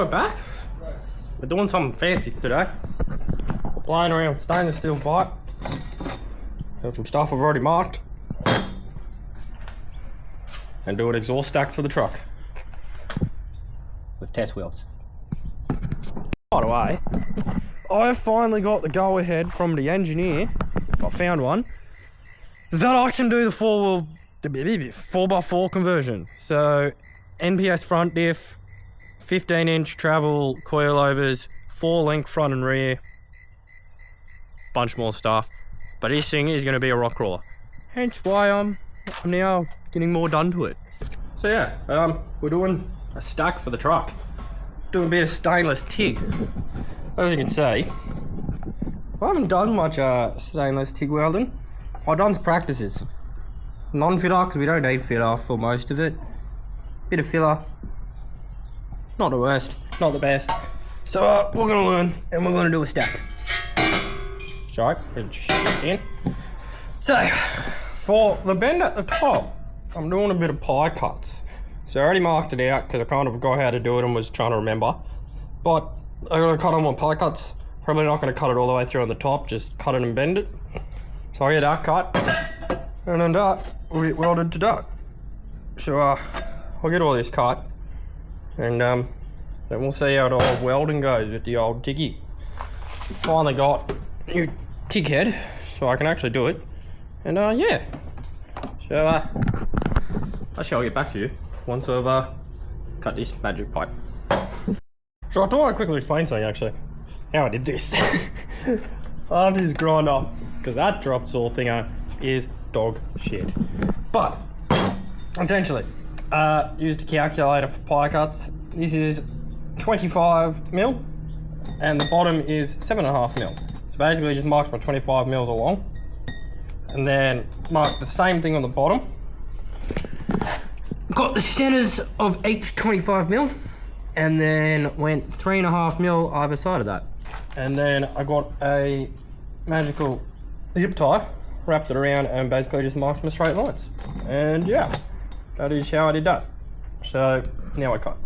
we're back. We're doing something fancy today. We're playing around with stainless steel pipe. Got some stuff I've already marked. And doing exhaust stacks for the truck. With test welds. By the way, I finally got the go-ahead from the engineer. I found one. That I can do the 4x4 conversion. So, NPS front diff, 15-inch travel, coilovers, 4-link front and rear, bunch more stuff. But this thing is going to be a rock crawler. Hence why I'm now getting more done to it. So yeah, we're doing a stack for the truck. Doing a bit of stainless TIG. As you can see, I haven't done much stainless TIG welding. I've done some practices. Non-fitter, because we don't need fitter for most of it. Bit of filler. Not the worst, not the best. So we're gonna learn and we're gonna do a stack. Sorry, in. So, for the bend at the top, I'm doing a bit of pie cuts. So I already marked it out because I kind of forgot how to do it and was trying to remember. But I gotta cut on my pie cuts. Probably not gonna cut it all the way through on the top, just cut it and bend it. So I get that cut, and then that will get welded to that. So I'll get all this cut. And then we'll see how the old welding goes with the old TIGgy. Finally got a new TIG head, so I can actually do it. And yeah. So I shall get back to you once I've cut this magic pipe. So I thought I'd quickly explain something actually. How I did this. I have this grinder, because that drop saw thinger is dog shit. But essentially, used a calculator for pie cuts. This is 25 mil, and the bottom is 7.5 mil. So basically, just marked my 25 mils along, and then marked the same thing on the bottom. Got the centers of each 25 mil, and then went 3.5 mil either side of that. And then I got a magical zip tie, wrapped it around, and basically just marked my straight lines. And yeah. That is how I did that. So now I cut.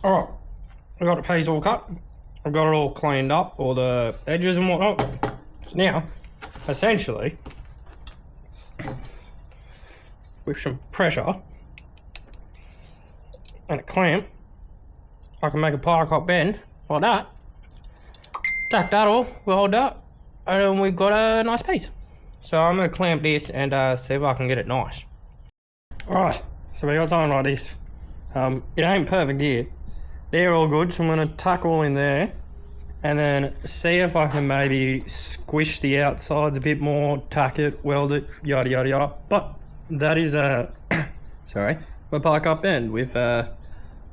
Alright, I got the piece all cut. I've got it all cleaned up, all the edges and whatnot. So now, essentially, with some pressure and a clamp, I can make a pie cut bend like that. Tack that off, weld that, and then we've got a nice piece. So I'm gonna clamp this and see if I can get it nice. Alright, so we got something like this. It ain't perfect here. They're all good, so I'm gonna tuck all in there and then see if I can maybe squish the outsides a bit more, tack it, weld it, yada yada yada. But that is sorry, my pie cut bend with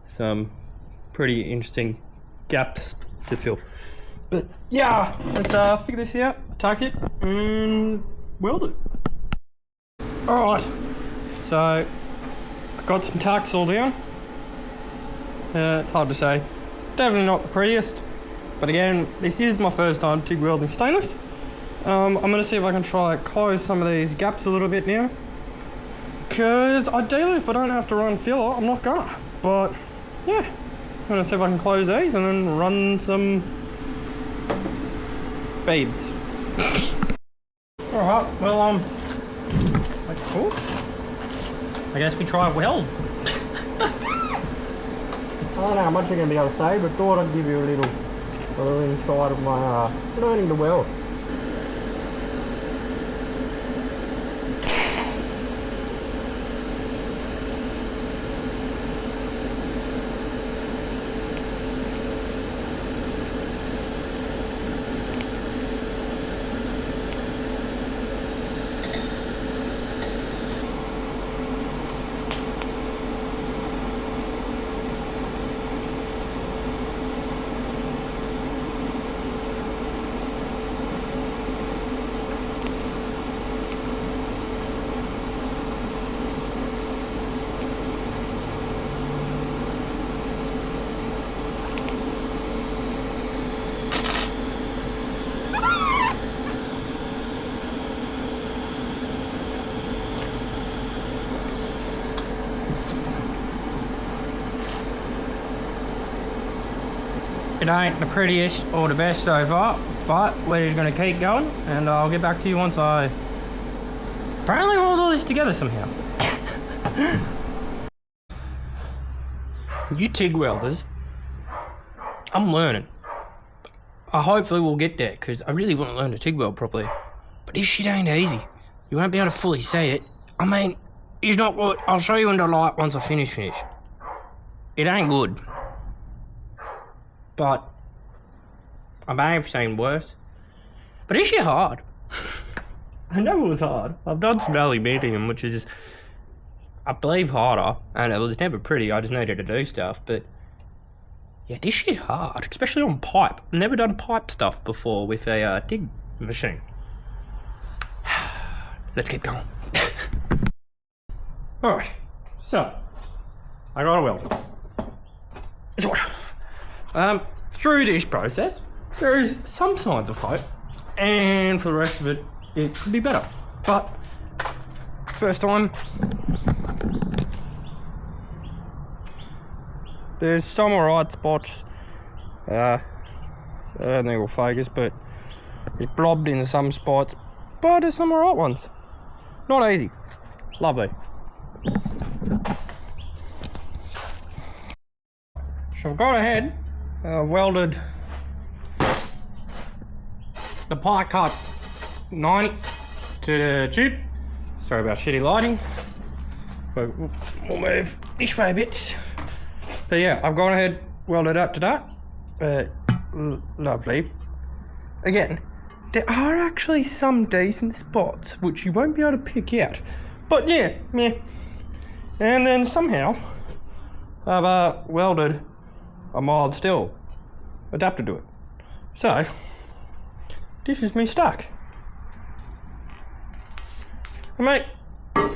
some pretty interesting gaps to fill. But yeah, let's figure this out, tuck it, and weld it. Alright, so I got some tacks all down. It's hard to say. Definitely not the prettiest, but again, this is my first time TIG welding stainless. I'm gonna see if I can try close some of these gaps a little bit now. Because ideally, if I don't have to run filler, I'm not gonna. But yeah, I'm gonna see if I can close these and then run some beads. Alright, well, cool. I guess we try weld. I don't know how much I'm going to be able to say, but thought I'd give you a little insight of my learning to weld. It ain't the prettiest or the best so far, but we're just gonna keep going, and I'll get back to you once I apparently hold all this together somehow. You TIG welders, I'm learning. I hopefully will get there, because I really want to learn to TIG weld properly. But this shit ain't easy. You won't be able to fully see it. I mean, it's not good. I'll show you in the light once I finish. It ain't good. But I may have seen worse. But this shit hard. I know it was hard. I've done some early medium, which is, I believe, harder. And it was never pretty. I just needed to do stuff. But yeah, this shit hard, especially on pipe. I've never done pipe stuff before with a TIG machine. Let's keep going. Alright, so I got a weld. Through this process, there is some signs of hope, and for the rest of it, it could be better. But first time, there's some alright spots. I don't think it'll focus, but it's blobbed in some spots. But there's some alright ones. Not easy. Lovely. So I've gone ahead, welded the pie cut 90 to the tube. Sorry about shitty lighting, but we'll move this way a bit. But yeah, I've gone ahead, welded up to that. Lovely. Again, there are actually some decent spots which you won't be able to pick out. But yeah, meh. And then somehow I've welded a mild steel adapted to it. So this is me stuck. And mate,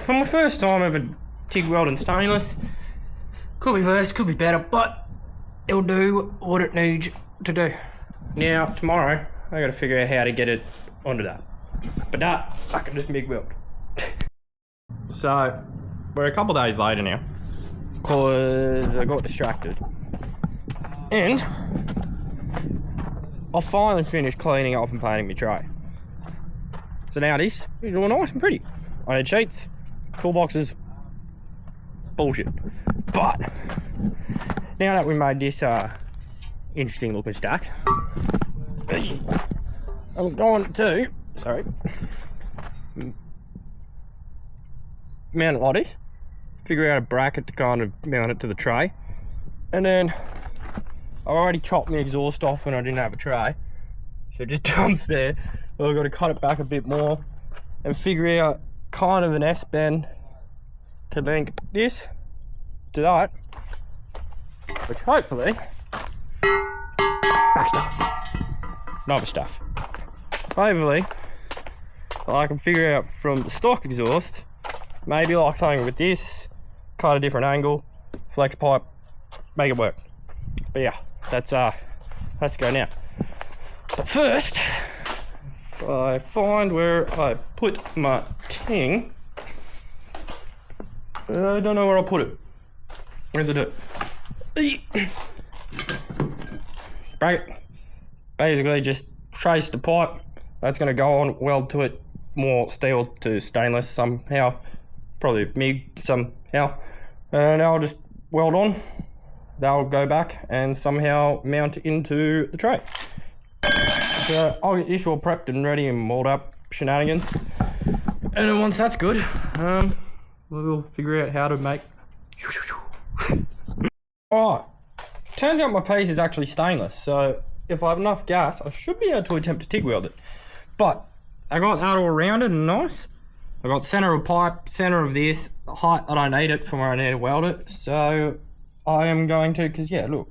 for my first time ever TIG welding stainless, could be worse, could be better, but it'll do what it needs to do. Now tomorrow I gotta figure out how to get it onto that. But that, I can just MIG weld. So we're a couple days later now, because I got distracted. And I finally finished cleaning up and painting my tray. So now this is all nice and pretty. I need sheets, toolboxes, bullshit. But now that we made this interesting looking stack, I'm going to, mount it like this, figure out a bracket to kind of mount it to the tray, and then I already chopped my exhaust off when I didn't have a tray, so it just dumps there. Well, I've got to cut it back a bit more and figure out kind of an S-bend to link this to that, which hopefully back stuff, not stuff. Hopefully I can figure out from the stock exhaust, maybe like something with this, cut a different angle, flex pipe, make it work. But yeah, let's go now. But first, I find where I put my ting. I don't know where I'll put it. Where's it at? Basically just trace the pipe. That's gonna go on, weld to it, more steel to stainless somehow. Probably MIG somehow. And I'll just weld on. They'll go back and somehow mount into the tray. So I'll get this all prepped and ready and mold up shenanigans. And then once that's good, we'll figure out how to make. Alright, turns out my piece is actually stainless, so if I have enough gas, I should be able to attempt to TIG weld it. But I got that all rounded and nice. I got center of pipe, center of this, the height I don't need it from where I need to weld it. So I am going to, because yeah, look,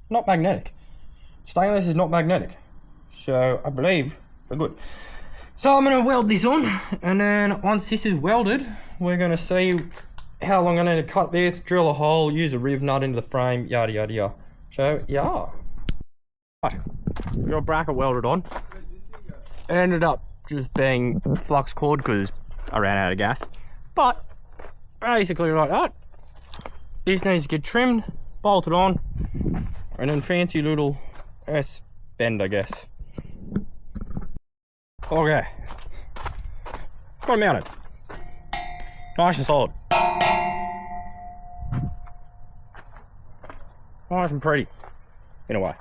not magnetic. Stainless is not magnetic. So I believe we're good. So I'm going to weld this on, and then once this is welded, we're going to see how long I need to cut this, drill a hole, use a riv nut into the frame, yada yada yada. So yeah. Right, we got a bracket welded on. It ended up just being flux cord because I ran out of gas. But basically like that. This needs to get trimmed, bolted on, and then fancy little S bend, I guess. Okay, got it mounted, nice and solid, nice and pretty in a way.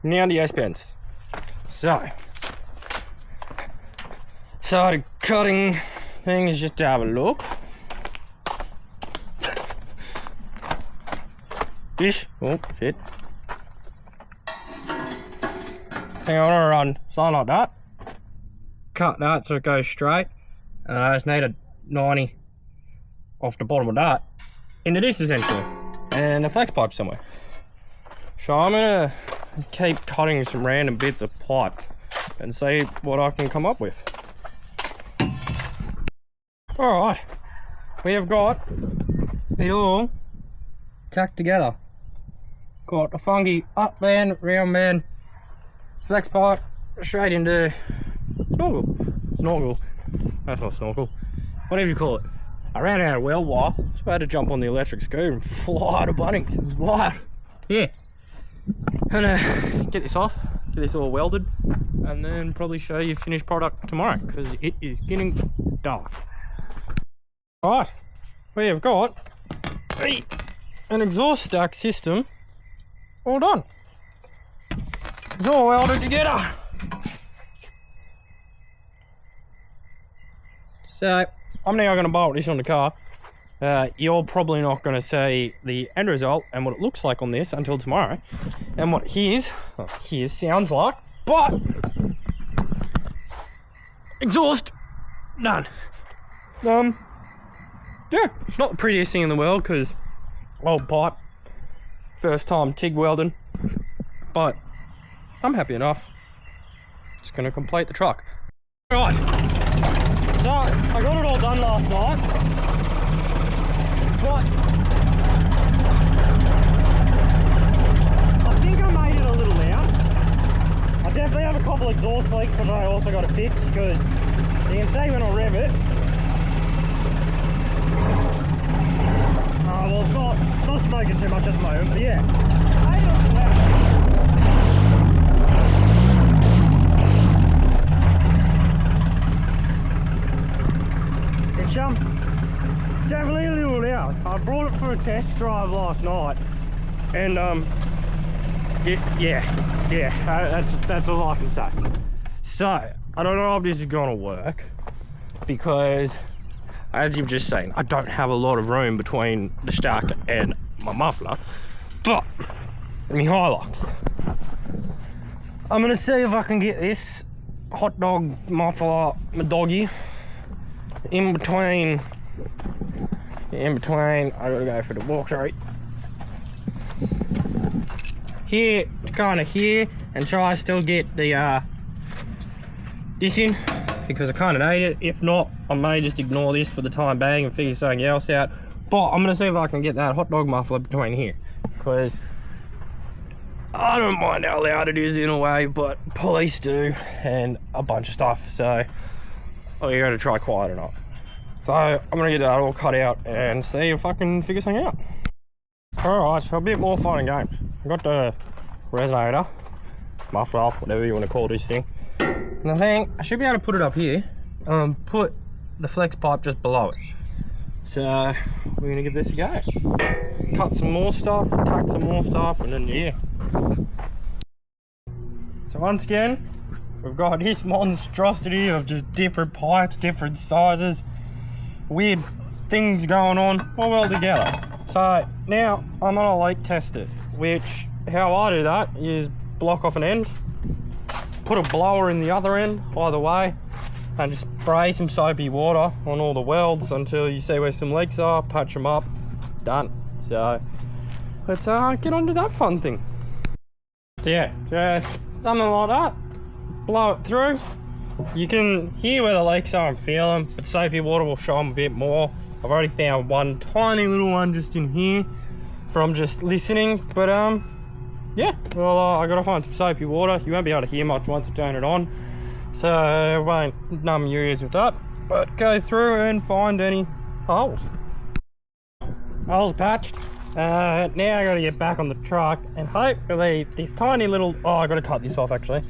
Now the S bends. So started cutting things just to have a look. Fish. Oh shit. Hang on, I'm gonna run something like that. Cut that so it goes straight. And I just need a 90 off the bottom of that into this essentially. And a flex pipe somewhere. So I'm gonna keep cutting some random bits of pipe and see what I can come up with. Alright, we have got it all tacked together. Got the funky up band, round band, flex pipe, straight into snorkel, that's not snorkel, whatever you call it. I ran out of weld wire, so I had to jump on the electric scooter and fly to Bunnings. It was wild. Yeah. And get this off, get this all welded, and then probably show you finished product tomorrow, because it is getting dark. Alright, we have got an exhaust stack system all done. It's all welded together. So I'm now going to bolt this on the car. You're probably not going to see the end result and what it looks like on this until tomorrow, and what his sounds like, but exhaust done. Yeah, it's not the prettiest thing in the world because old pipe, first time TIG welding, but I'm happy enough. It's going to complete the truck. Right, so I got it all done last night, but I think I made it a little loud. I definitely have a couple exhaust leaks that I also got to fix, because you can see when I rev it, well, it's not smoking too much at the moment, but yeah. It's definitely a little loud. I brought it for a test drive last night, and that's all I can say. So I don't know if this is gonna work, because as you've just seen, I don't have a lot of room between the stack and my muffler, but my Hilux. I'm gonna see if I can get this hot dog muffler, my doggy, in between, I gotta go for the walk straight. Here to kind of here, and try to still get the this in, because I kind of need it. If not, I may just ignore this for the time being and figure something else out. But I'm going to see if I can get that hot dog muffler between here, because I don't mind how loud it is in a way, but police do, and a bunch of stuff. So you're going to try quiet or not. So I'm going to get that all cut out and see if I can figure something out. Alright, so a bit more fun and games. I've got the resonator, muffler, whatever you want to call this thing. And I think I should be able to put it up here, put the flex pipe just below it. So we're gonna give this a go. Cut some more stuff, tack some more stuff, and then yeah. So once again, we've got this monstrosity of just different pipes, different sizes, weird things going on, all well together. So now I'm gonna leak test it, which how I do that is block off an end, put a blower in the other end either way, and just spray some soapy water on all the welds until you see where some leaks are, patch them up, done. So let's get on to that fun thing. So yeah, just something like that, blow it through. You can hear where the leaks are and feel them, but soapy water will show them a bit more. I've already found one tiny little one just in here from just listening, but yeah, well, I gotta find some soapy water. You won't be able to hear much once I turn it on, so I won't numb your ears with that, but go through and find any holes. All's patched. Now I gotta get back on the truck and hopefully this tiny little, oh, I gotta cut this off actually.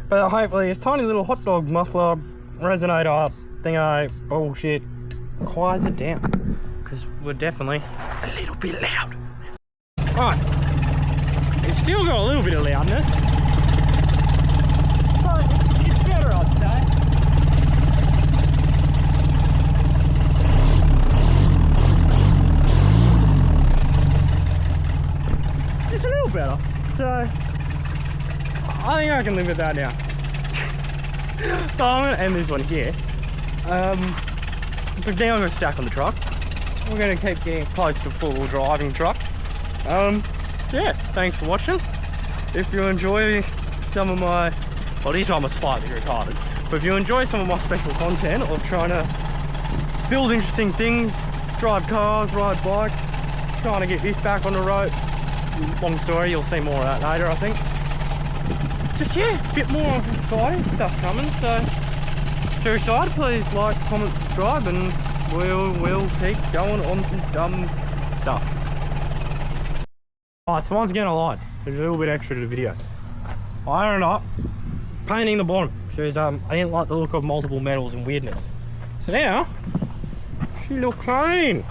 But hopefully this tiny little hot dog muffler resonator thingo bullshit quiets it down. Because we're definitely a little bit loud. Right, it's still got a little bit of loudness. But it's better, I'd say. It's a little better, so I think I can live with that now. So I'm going to end this one here. But now I'm going to stack on the truck. We're going to keep getting close to full driving truck. Yeah, thanks for watching. If you enjoy some of my, well, this one was slightly retarded, but if you enjoy some of my special content of trying to build interesting things, drive cars, ride bikes, trying to get this back on the road, long story, you'll see more of that later, I think. Just, yeah, a bit more exciting stuff coming, so if you're excited, please like, comment, subscribe, and we'll keep going on some dumb stuff. Alright, so once again I lied. There's a little bit extra to the video. I ended up painting the bottom because I didn't like the look of multiple metals and weirdness. So now, she look clean.